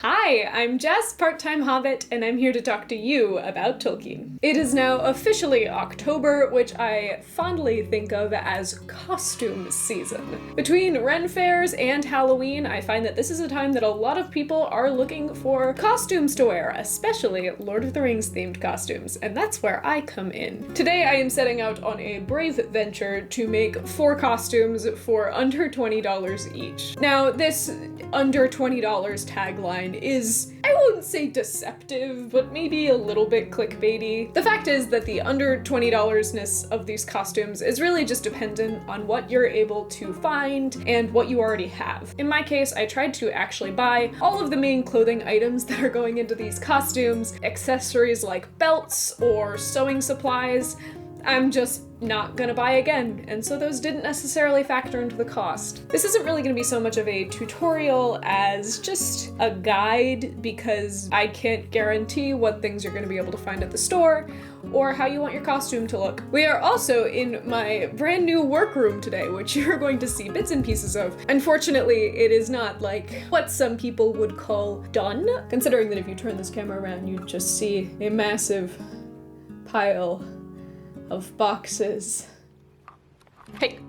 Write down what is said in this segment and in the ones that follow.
Hi, I'm Jess, part-time Hobbit, and I'm here to talk to you about Tolkien. It is now officially October, which I fondly think of as costume season. Between Ren fairs and Halloween, I find that this is a time that a lot of people are looking for costumes to wear, especially Lord of the Rings themed costumes, and that's where I come in. Today I am setting out on a brave venture to make 4 costumes for under $20 each. Now, this under $20 tagline is, I wouldn't say deceptive, but maybe a little bit clickbaity. The fact is that the under $20-ness of these costumes is really just dependent on what you're able to find and what you already have. In my case, I tried to actually buy all of the main clothing items that are going into these costumes, accessories like belts or sewing supplies. I'm just not gonna buy again, and so those didn't necessarily factor into the cost. This isn't really gonna be so much of a tutorial as just a guide, because I can't guarantee what things you're gonna be able to find at the store or how you want your costume to look. We are also in my brand new workroom today, which you're going to see bits and pieces of. Unfortunately, it is not like what some people would call done, considering that if you turn this camera around, you'd just see a massive pile of boxes. Hey,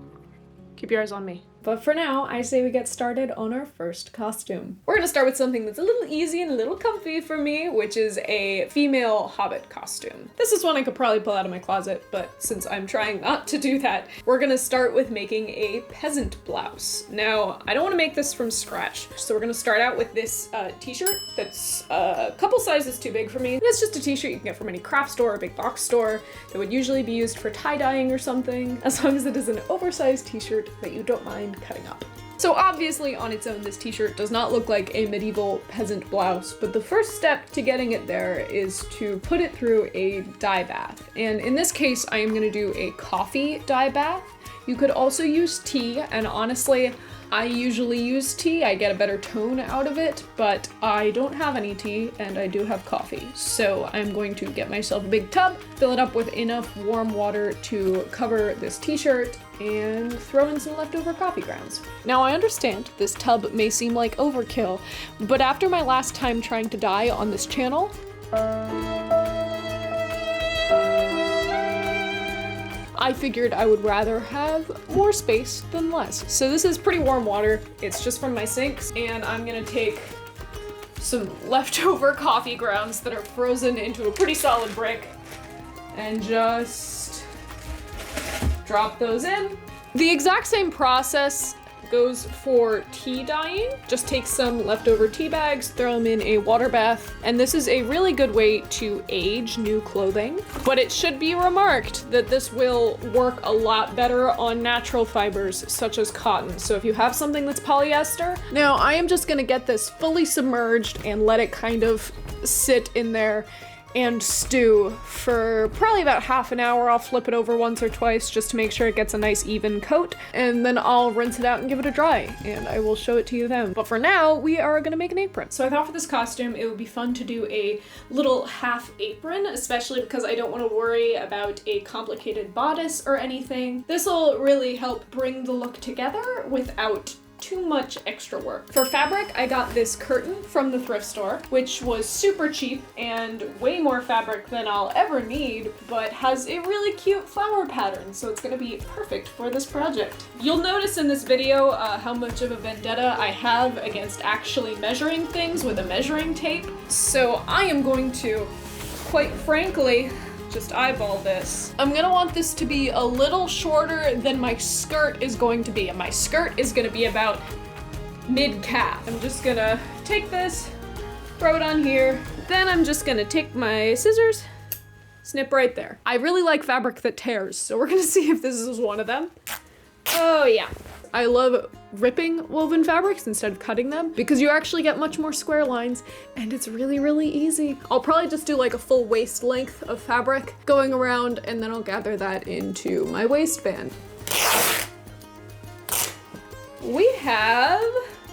keep your eyes on me. But for now, I say we get started on our first costume. We're gonna start with something that's a little easy and a little comfy for me, which is a female Hobbit costume. This is one I could probably pull out of my closet, but since I'm trying not to do that, we're gonna start with making a peasant blouse. Now, I don't wanna make this from scratch, so we're gonna start out with this t-shirt that's a couple sizes too big for me. And it's just a t-shirt you can get from any craft store or big box store that would usually be used for tie-dyeing or something, as long as it is an oversized t-shirt that you don't mind cutting up. So obviously on its own, this t-shirt does not look like a medieval peasant blouse, but the first step to getting it there is to put it through a dye bath. And in this case, I am gonna do a coffee dye bath. You could also use tea, and honestly, I usually use tea. I get a better tone out of it, but I don't have any tea and I do have coffee. So I'm going to get myself a big tub, fill it up with enough warm water to cover this t-shirt, and throw in some leftover coffee grounds. Now I understand this tub may seem like overkill, but after my last time trying to dye on this channel, I figured I would rather have more space than less. So this is pretty warm water. It's just from my sinks, and I'm gonna take some leftover coffee grounds that are frozen into a pretty solid brick and just drop those in. The exact same process goes for tea dyeing. Just take some leftover tea bags, throw them in a water bath, and this is a really good way to age new clothing. But it should be remarked that this will work a lot better on natural fibers such as cotton. So if you have something that's polyester, now I am just gonna get this fully submerged and let it kind of sit in there and stew for probably about half an hour. I'll flip it over once or twice just to make sure it gets a nice even coat, and then I'll rinse it out and give it a dry, and I will show it to you then. But for now, we are gonna make an apron. So I thought for this costume, it would be fun to do a little half apron, especially because I don't want to worry about a complicated bodice or anything. This will really help bring the look together without too much extra work. For fabric, I got this curtain from the thrift store, which was super cheap and way more fabric than I'll ever need, but has a really cute flower pattern, so it's gonna be perfect for this project. You'll notice in this video how much of a vendetta I have against actually measuring things with a measuring tape, so I am going to, quite frankly, just eyeball this. I'm gonna want this to be a little shorter than my skirt is going to be, and my skirt is gonna be about mid-calf. I'm just gonna take this, throw it on here, then I'm just gonna take my scissors, snip right there. I really like fabric that tears, so we're gonna see if this is one of them. Oh yeah. I love ripping woven fabrics instead of cutting them because you actually get much more square lines, and it's really, really easy. I'll probably just do like a full waist length of fabric going around, and then I'll gather that into my waistband. We have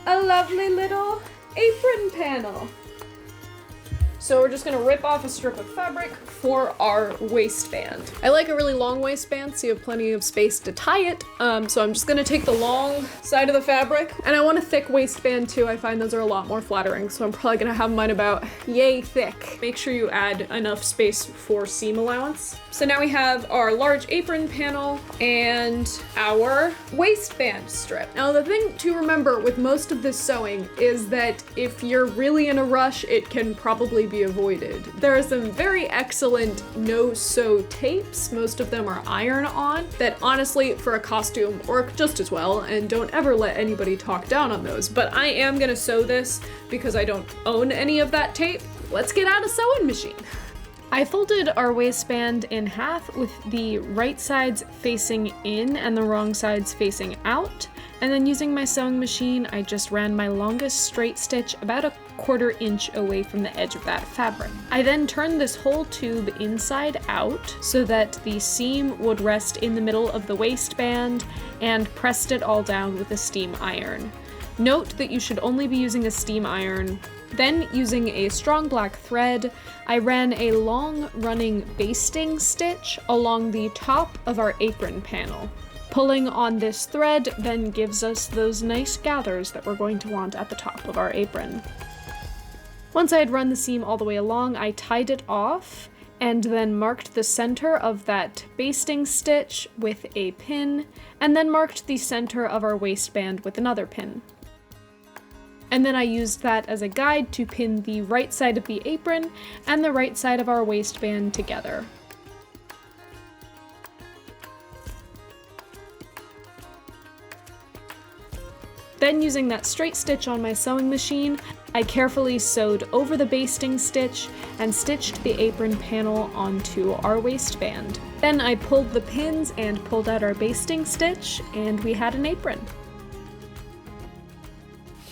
a lovely little apron panel. So we're just gonna rip off a strip of fabric for our waistband. I like a really long waistband so you have plenty of space to tie it. So I'm just gonna take the long side of the fabric, and I want a thick waistband too. I find those are a lot more flattering, so I'm probably gonna have mine about yay thick. Make sure you add enough space for seam allowance. So now we have our large apron panel and our waistband strip. Now the thing to remember with most of this sewing is that if you're really in a rush, it can probably be avoided. There are some very excellent no-sew tapes, most of them are iron-on, that honestly for a costume work just as well, and don't ever let anybody talk down on those. But I am gonna sew this because I don't own any of that tape. Let's get out a sewing machine. I folded our waistband in half with the right sides facing in and the wrong sides facing out. And then using my sewing machine, I just ran my longest straight stitch about a 1/4 inch away from the edge of that fabric. I then turned this whole tube inside out so that the seam would rest in the middle of the waistband and pressed it all down with a steam iron. Note that you should only be using a steam iron. Then, using a strong black thread, I ran a long running basting stitch along the top of our apron panel. Pulling on this thread then gives us those nice gathers that we're going to want at the top of our apron. Once I had run the seam all the way along, I tied it off and then marked the center of that basting stitch with a pin, and then marked the center of our waistband with another pin. And then I used that as a guide to pin the right side of the apron and the right side of our waistband together. Then, using that straight stitch on my sewing machine, I carefully sewed over the basting stitch and stitched the apron panel onto our waistband. Then I pulled the pins and pulled out our basting stitch, and we had an apron.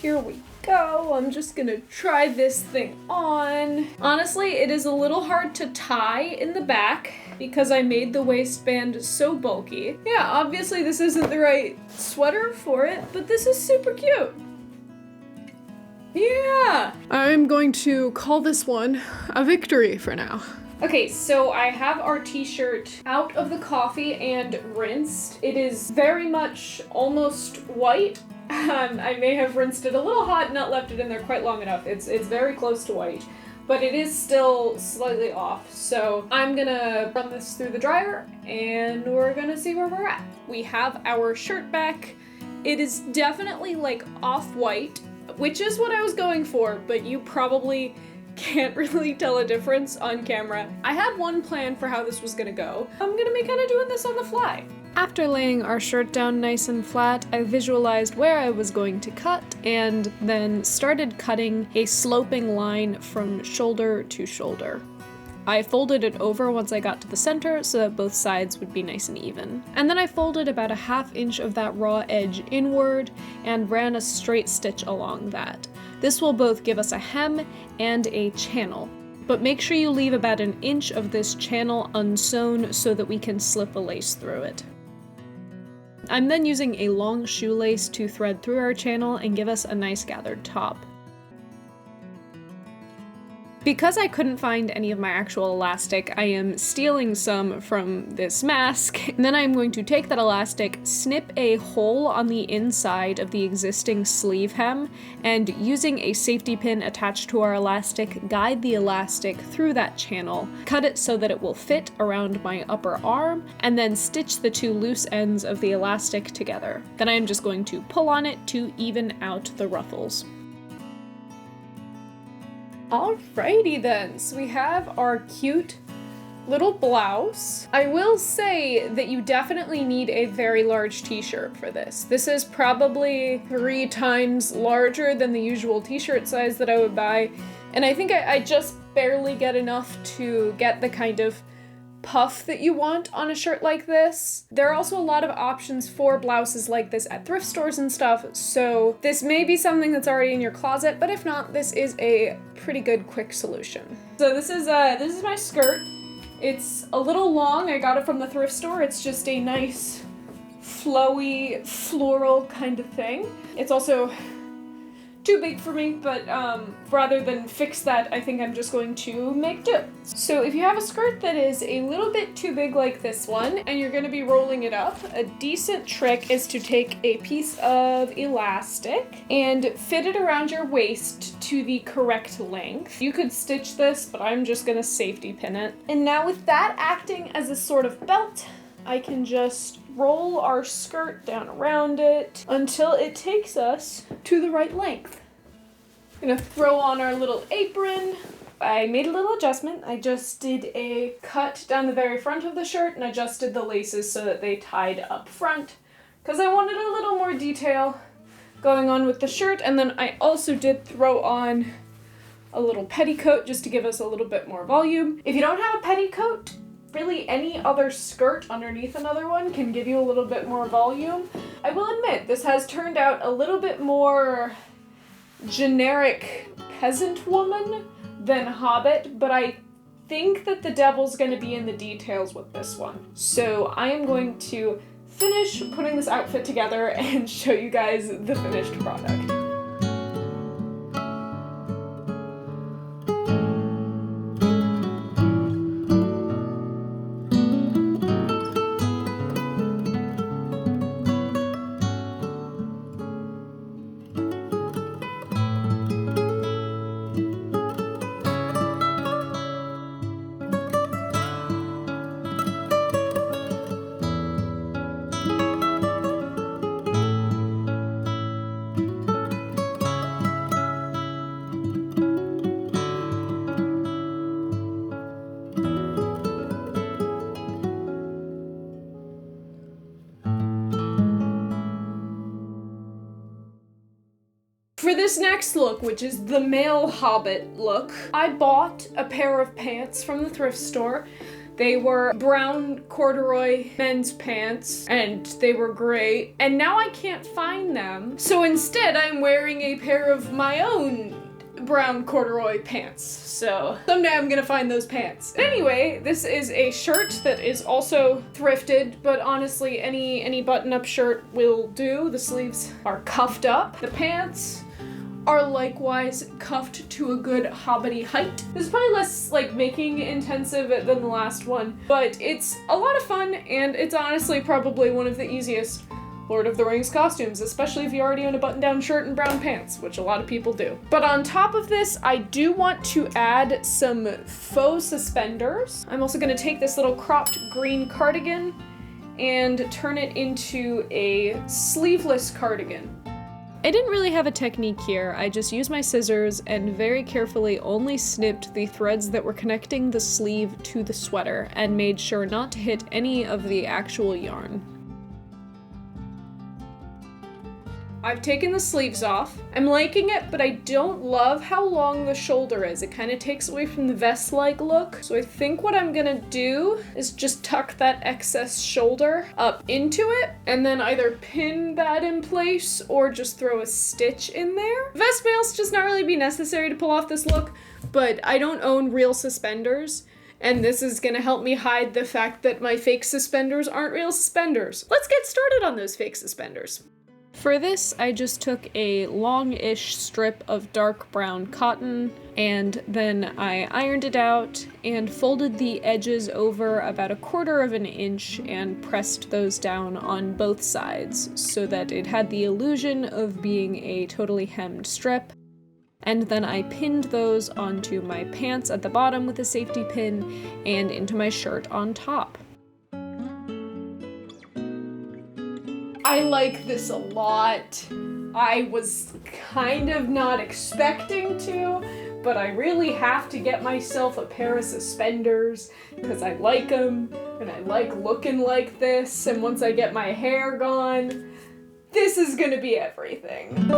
Here we go. I'm just gonna try this thing on. Honestly, it is a little hard to tie in the back because I made the waistband so bulky. Yeah, obviously this isn't the right sweater for it, but this is super cute. Yeah! I'm going to call this one a victory for now. Okay, so I have our t-shirt out of the coffee and rinsed. It is very much almost white. I may have rinsed it a little hot and not left it in there quite long enough. It's very close to white, but it is still slightly off. So I'm gonna run this through the dryer and we're gonna see where we're at. We have our shirt back. It is definitely like off-white, which is what I was going for, but you probably can't really tell a difference on camera. I had one plan for how this was gonna go. I'm gonna be kind of doing this on the fly. After laying our shirt down nice and flat, I visualized where I was going to cut and then started cutting a sloping line from shoulder to shoulder. I folded it over once I got to the center so that both sides would be nice and even. And then I folded about a 1/2 inch of that raw edge inward and ran a straight stitch along that. This will both give us a hem and a channel, but make sure you leave about 1 inch of this channel unsewn so that we can slip a lace through it. I'm then using a long shoelace to thread through our channel and give us a nice gathered top. Because I couldn't find any of my actual elastic, I am stealing some from this mask. And then I'm going to take that elastic, snip a hole on the inside of the existing sleeve hem, and using a safety pin attached to our elastic, guide the elastic through that channel, cut it so that it will fit around my upper arm, and then stitch the 2 loose ends of the elastic together. Then I'm just going to pull on it to even out the ruffles. Alrighty then, so we have our cute little blouse. I will say that you definitely need a very large t-shirt for this. This is probably 3 times larger than the usual t-shirt size that I would buy, and I think I just barely get enough to get the kind of puff that you want on a shirt like this. There are also a lot of options for blouses like this at thrift stores and stuff, so this may be something that's already in your closet, but if not, this is a pretty good quick solution. So this is my skirt. It's a little long. I got it from the thrift store. It's just a nice flowy floral kind of thing. It's also too big for me, but rather than fix that, I think I'm just going to make do. So if you have a skirt that is a little bit too big like this one, and you're gonna be rolling it up, a decent trick is to take a piece of elastic and fit it around your waist to the correct length. You could stitch this, but I'm just gonna safety pin it. And now with that acting as a sort of belt, I can just roll our skirt down around it until it takes us to the right length. I'm gonna throw on our little apron. I made a little adjustment. I just did a cut down the very front of the shirt and adjusted the laces so that they tied up front, because I wanted a little more detail going on with the shirt. And then I also did throw on a little petticoat just to give us a little bit more volume. If you don't have a petticoat, really any other skirt underneath another one can give you a little bit more volume. I will admit, this has turned out a little bit more generic peasant woman than Hobbit, but I think that the devil's going to be in the details with this one. So I am going to finish putting this outfit together and show you guys the finished product. For this next look, which is the male Hobbit look, I bought a pair of pants from the thrift store. They were brown corduroy men's pants, and they were great. And now I can't find them, so instead I'm wearing a pair of my own brown corduroy pants. So someday I'm gonna find those pants. Anyway, this is a shirt that is also thrifted, but honestly, any button-up shirt will do. The sleeves are cuffed up. The pants are likewise cuffed to a good hobbity height. This is probably less like making intensive than the last one, but it's a lot of fun, and it's honestly probably one of the easiest Lord of the Rings costumes, especially if you already own a button-down shirt and brown pants, which a lot of people do. But on top of this, I do want to add some faux suspenders. I'm also gonna take this little cropped green cardigan and turn it into a sleeveless cardigan. I didn't really have a technique here. I just used my scissors and very carefully only snipped the threads that were connecting the sleeve to the sweater and made sure not to hit any of the actual yarn. I've taken the sleeves off. I'm liking it, but I don't love how long the shoulder is. It kind of takes away from the vest-like look. So I think what I'm gonna do is just tuck that excess shoulder up into it and then either pin that in place or just throw a stitch in there. Vest mail's just not really be necessary to pull off this look, but I don't own real suspenders, and this is gonna help me hide the fact that my fake suspenders aren't real suspenders. Let's get started on those fake suspenders. For this, I just took a long-ish strip of dark brown cotton, and then I ironed it out and folded the edges over about 1/4 of an inch and pressed those down on both sides so that it had the illusion of being a totally hemmed strip. And then I pinned those onto my pants at the bottom with a safety pin and into my shirt on top. I like this a lot. I was kind of not expecting to, but I really have to get myself a pair of suspenders because I like them and I like looking like this, and once I get my hair gone, this is gonna be everything.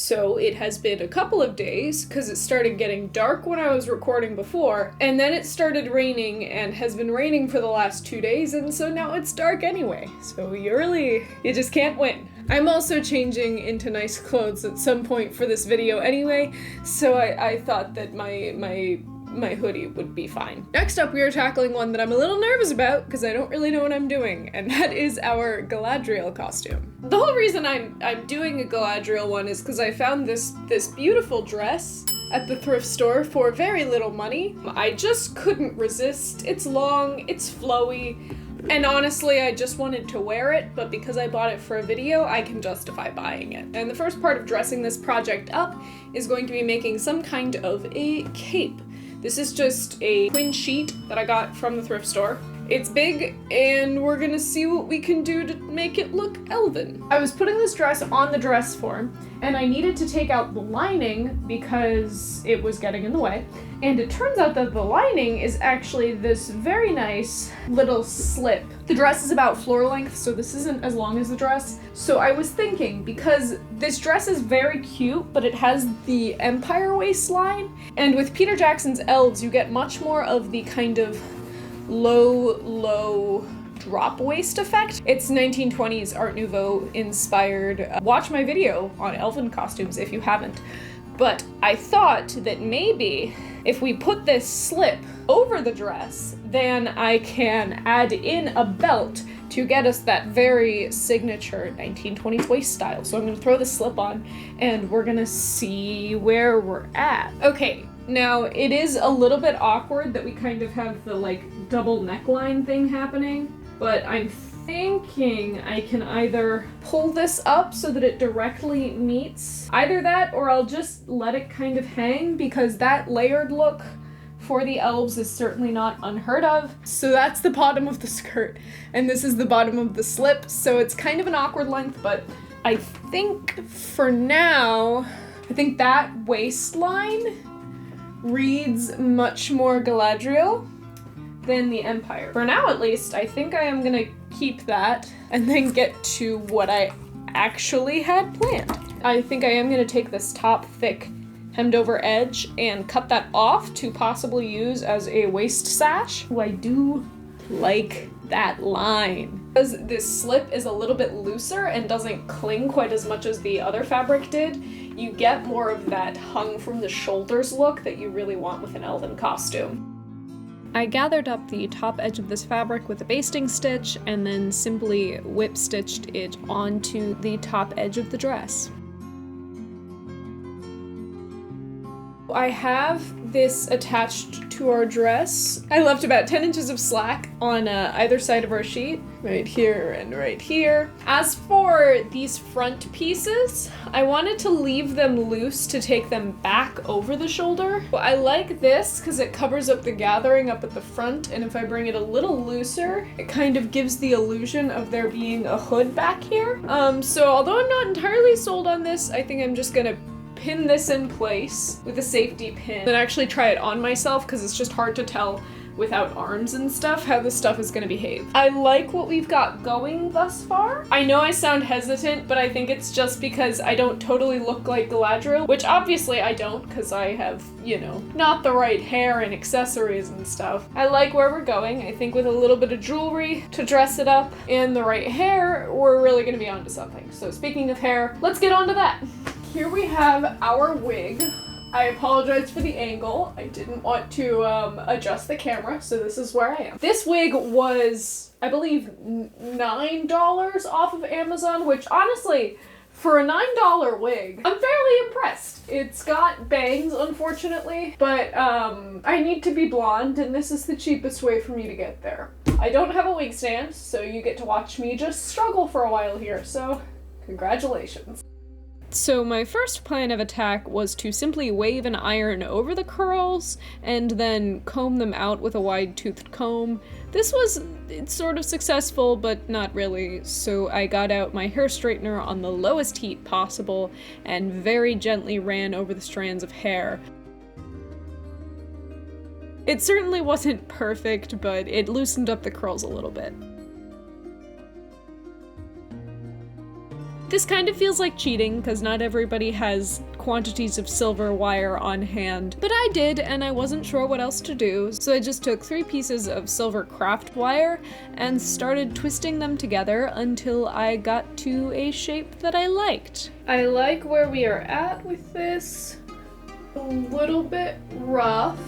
So it has been a couple of days, because it started getting dark when I was recording before, and then it started raining, and has been raining for the last 2 days, and so now it's dark anyway. So you just can't win. I'm also changing into nice clothes at some point for this video anyway, so I thought that my hoodie would be fine. Next up, we are tackling one that I'm a little nervous about because I don't really know what I'm doing, and that is our Galadriel costume. The whole reason I'm doing a Galadriel one is because I found this beautiful dress at the thrift store for very little money. I just couldn't resist. It's long, it's flowy, and honestly, I just wanted to wear it, but because I bought it for a video, I can justify buying it. And the first part of dressing this project up is going to be making some kind of a cape. This is just a twin sheet that I got from the thrift store. It's big, and we're gonna see what we can do to make it look elven. I was putting this dress on the dress form, and I needed to take out the lining because it was getting in the way. And it turns out that the lining is actually this very nice little slip. The dress is about floor length, so this isn't as long as the dress. So I was thinking, because this dress is very cute, but it has the Empire waistline, and with Peter Jackson's elves, you get much more of the kind of low drop waist effect. It's 1920s Art Nouveau inspired. Watch my video on elven costumes if you haven't. But I thought that maybe if we put this slip over the dress, then I can add in a belt to get us that very signature 1920s waist style. So I'm gonna throw the slip on and we're gonna see where we're at. Okay, now it is a little bit awkward that we kind of have the like double neckline thing happening, but I'm thinking I can either pull this up so that it directly meets either that, or I'll just let it kind of hang, because that layered look for the elves is certainly not unheard of. So that's the bottom of the skirt, and this is the bottom of the slip, so it's kind of an awkward length, but I think for now, I think that waistline reads much more Galadriel than the Empire. For now, at least, I think I am gonna keep that and then get to what I actually had planned. I think I am gonna take this top thick hemmed over edge and cut that off to possibly use as a waist sash. Oh, I do like that line. Because this slip is a little bit looser and doesn't cling quite as much as the other fabric did, you get more of that hung from the shoulders look that you really want with an elven costume. I gathered up the top edge of this fabric with a basting stitch and then simply whip stitched it onto the top edge of the dress. I have this attached to our dress. I left about 10 inches of slack on either side of our sheet, right here and right here. As for these front pieces, I wanted to leave them loose to take them back over the shoulder. I like this because it covers up the gathering up at the front, and if I bring it a little looser, it kind of gives the illusion of there being a hood back here. So although I'm not entirely sold on this, I think I'm just gonna pin this in place with a safety pin, then actually try it on myself, because it's just hard to tell without arms and stuff how this stuff is gonna behave. I like what we've got going thus far. I know I sound hesitant, but I think it's just because I don't totally look like Galadriel, which obviously I don't, because I have, you know, not the right hair and accessories and stuff. I like where we're going. I think with a little bit of jewelry to dress it up and the right hair, we're really gonna be onto something. So speaking of hair, let's get onto that. Here we have our wig. I apologize for the angle. I didn't want to adjust the camera, so this is where I am. This wig was, I believe, $9 off of Amazon, which honestly, for a $9 wig, I'm fairly impressed. It's got bangs, unfortunately, but I need to be blonde, and this is the cheapest way for me to get there. I don't have a wig stand, so you get to watch me just struggle for a while here, so congratulations. So my first plan of attack was to simply wave an iron over the curls and then comb them out with a wide-toothed comb. This was sort of successful, but not really, so I got out my hair straightener on the lowest heat possible and very gently ran over the strands of hair. It certainly wasn't perfect, but it loosened up the curls a little bit. This kind of feels like cheating, because not everybody has quantities of silver wire on hand, but I did, and I wasn't sure what else to do, so I just took 3 pieces of silver craft wire and started twisting them together until I got to a shape that I liked. I like where we are at with this. A little bit rough,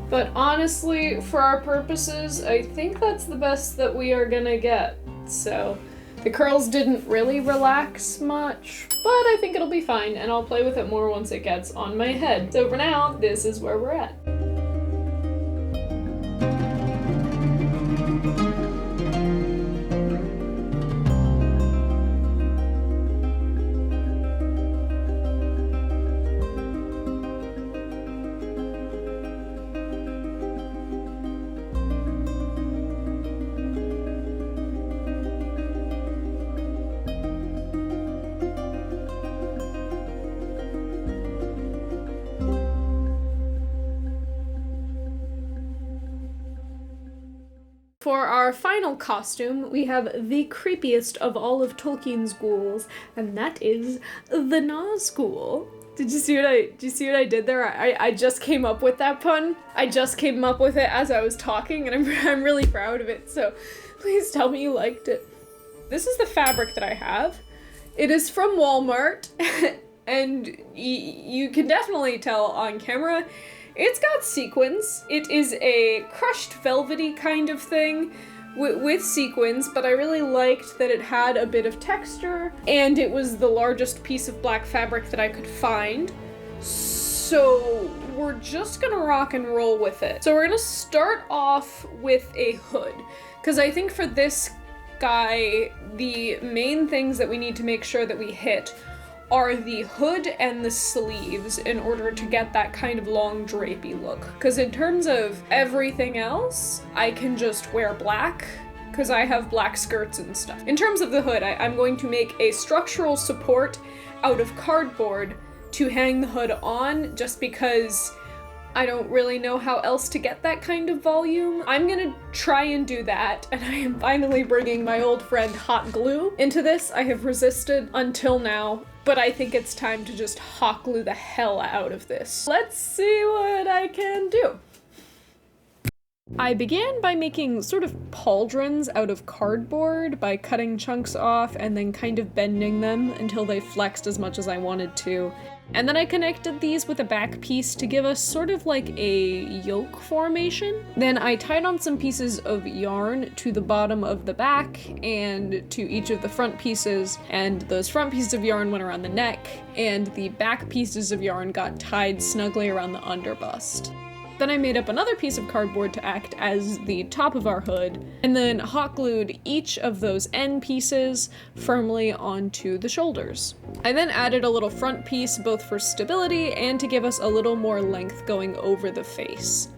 but honestly, for our purposes, I think that's the best that we are gonna get, so. The curls didn't really relax much, but I think it'll be fine, and I'll play with it more once it gets on my head. So for now, this is where we're at. For our final costume, we have the creepiest of all of Tolkien's ghouls, and that is the Nazgul. Did you see what I did there? I just came up with that pun. I just came up with it as I was talking, and I'm really proud of it, so please tell me you liked it. This is the fabric that I have. It is from Walmart, and you can definitely tell on camera. It's got sequins. It is a crushed velvety kind of thing with sequins, but I really liked that it had a bit of texture, and it was the largest piece of black fabric that I could find. So we're just gonna rock and roll with it. So we're gonna start off with a hood, because I think for this guy, the main things that we need to make sure that we hit are the hood and the sleeves in order to get that kind of long drapey look. Because in terms of everything else, I can just wear black, because I have black skirts and stuff. In terms of the hood, I'm going to make a structural support out of cardboard to hang the hood on, just because I don't really know how else to get that kind of volume. I'm gonna try and do that, and I am finally bringing my old friend hot glue into this. I have resisted until now, but I think it's time to just hot glue the hell out of this. Let's see what I can do. I began by making sort of pauldrons out of cardboard by cutting chunks off and then kind of bending them until they flexed as much as I wanted to. And then I connected these with a back piece to give us sort of like a yoke formation. Then I tied on some pieces of yarn to the bottom of the back and to each of the front pieces, and those front pieces of yarn went around the neck, and the back pieces of yarn got tied snugly around the underbust. Then I made up another piece of cardboard to act as the top of our hood, and then hot glued each of those end pieces firmly onto the shoulders. I then added a little front piece both for stability and to give us a little more length going over the face.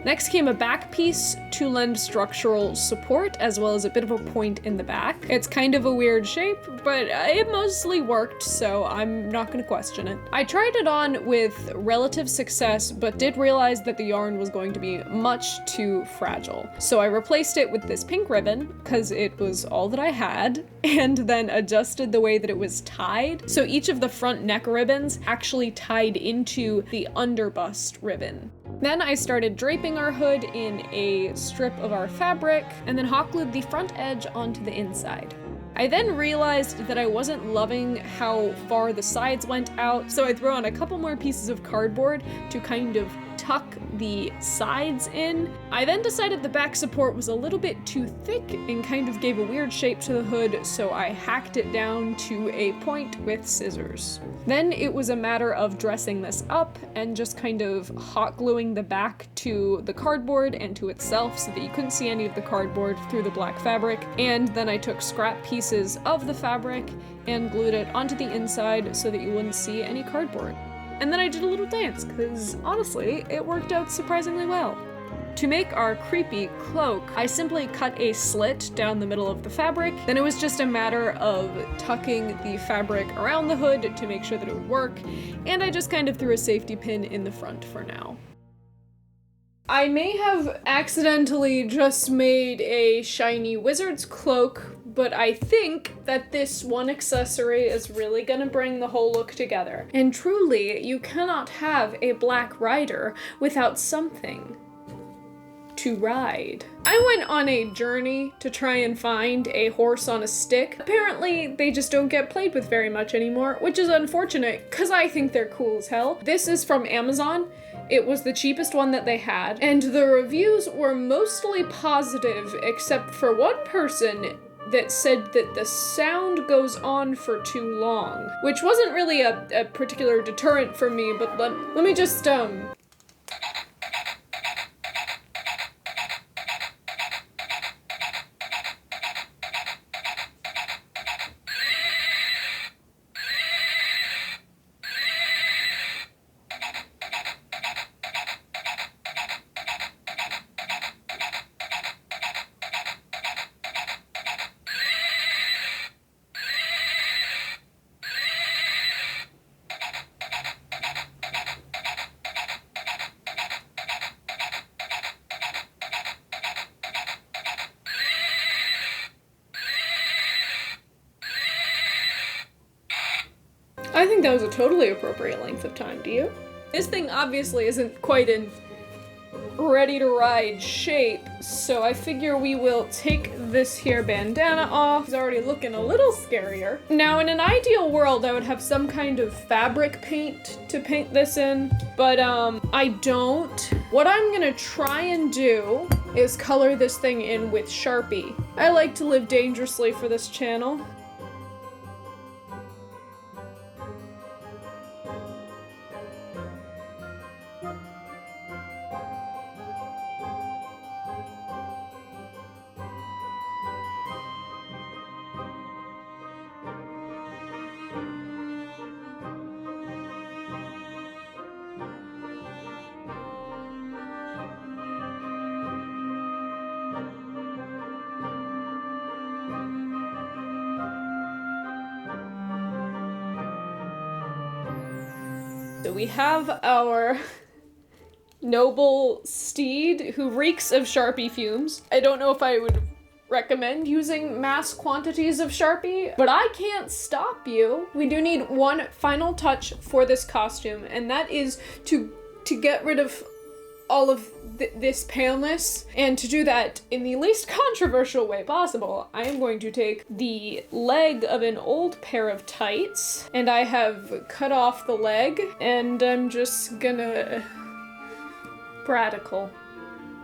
Next came a back piece to lend structural support, as well as a bit of a point in the back. It's kind of a weird shape, but it mostly worked, so I'm not gonna question it. I tried it on with relative success, but did realize that the yarn was going to be much too fragile. So I replaced it with this pink ribbon, because it was all that I had, and then adjusted the way that it was tied. So each of the front neck ribbons actually tied into the underbust ribbon. Then I started draping our hood in a strip of our fabric, and then hot glued the front edge onto the inside. I then realized that I wasn't loving how far the sides went out, so I threw on a couple more pieces of cardboard to kind of tuck the sides in. I then decided the back support was a little bit too thick and kind of gave a weird shape to the hood, so I hacked it down to a point with scissors. Then it was a matter of dressing this up and just kind of hot gluing the back to the cardboard and to itself so that you couldn't see any of the cardboard through the black fabric. And then I took scrap pieces of the fabric and glued it onto the inside so that you wouldn't see any cardboard. And then I did a little dance, because honestly, it worked out surprisingly well. To make our creepy cloak, I simply cut a slit down the middle of the fabric. Then it was just a matter of tucking the fabric around the hood to make sure that it would work, and I just kind of threw a safety pin in the front for now. I may have accidentally just made a shiny wizard's cloak, but I think that this one accessory is really gonna bring the whole look together. And truly, you cannot have a black rider without something to ride. I went on a journey to try and find a horse on a stick. Apparently, they just don't get played with very much anymore, which is unfortunate, because I think they're cool as hell. This is from Amazon. It was the cheapest one that they had, and the reviews were mostly positive, except for one person that said that the sound goes on for too long, which wasn't really a particular deterrent for me, but let me just, I think that was a totally appropriate length of time, do you? This thing obviously isn't quite in ready-to-ride shape, so I figure we will take this here bandana off. It's already looking a little scarier. Now, in an ideal world, I would have some kind of fabric paint to paint this in, but I don't. What I'm gonna try and do is color this thing in with Sharpie. I like to live dangerously for this channel. So we have our noble steed who reeks of Sharpie fumes. I don't know if I would recommend using mass quantities of Sharpie, but I can't stop you. We do need one final touch for this costume, and that is to get rid of all of this paleness, and to do that in the least controversial way possible, I am going to take the leg of an old pair of tights, and I have cut off the leg, and I'm just gonna radical.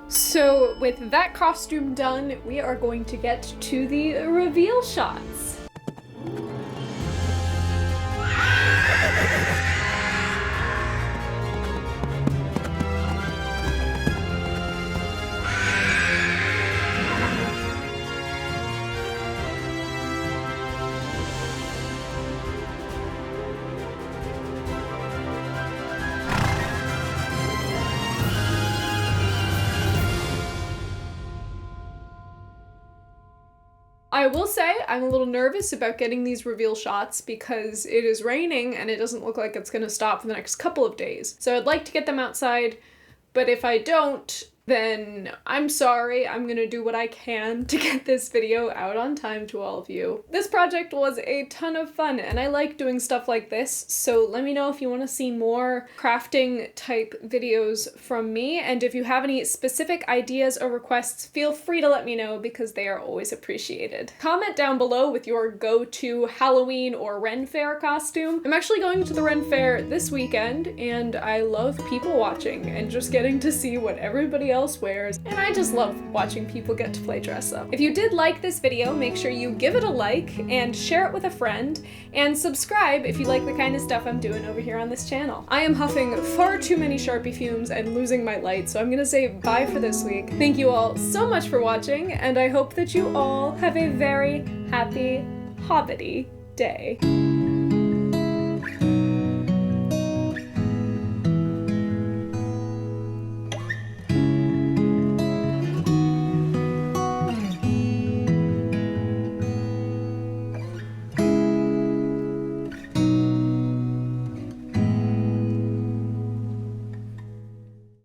So with that costume done, we are going to get to the reveal shots. I will say I'm a little nervous about getting these reveal shots because it is raining and it doesn't look like it's gonna stop for the next couple of days. So I'd like to get them outside, but if I don't, then I'm sorry. I'm gonna do what I can to get this video out on time to all of you. This project was a ton of fun and I like doing stuff like this, so let me know if you want to see more crafting type videos from me, and if you have any specific ideas or requests, feel free to let me know because they are always appreciated. Comment down below with your go-to Halloween or Ren Fair costume. I'm actually going to the Ren Fair this weekend and I love people watching and just getting to see what everybody else wears, and I just love watching people get to play dress up. If you did like this video, make sure you give it a like and share it with a friend, and subscribe if you like the kind of stuff I'm doing over here on this channel. I am huffing far too many Sharpie fumes and losing my light, so I'm gonna say bye for this week. Thank you all so much for watching, and I hope that you all have a very happy Hobbity day.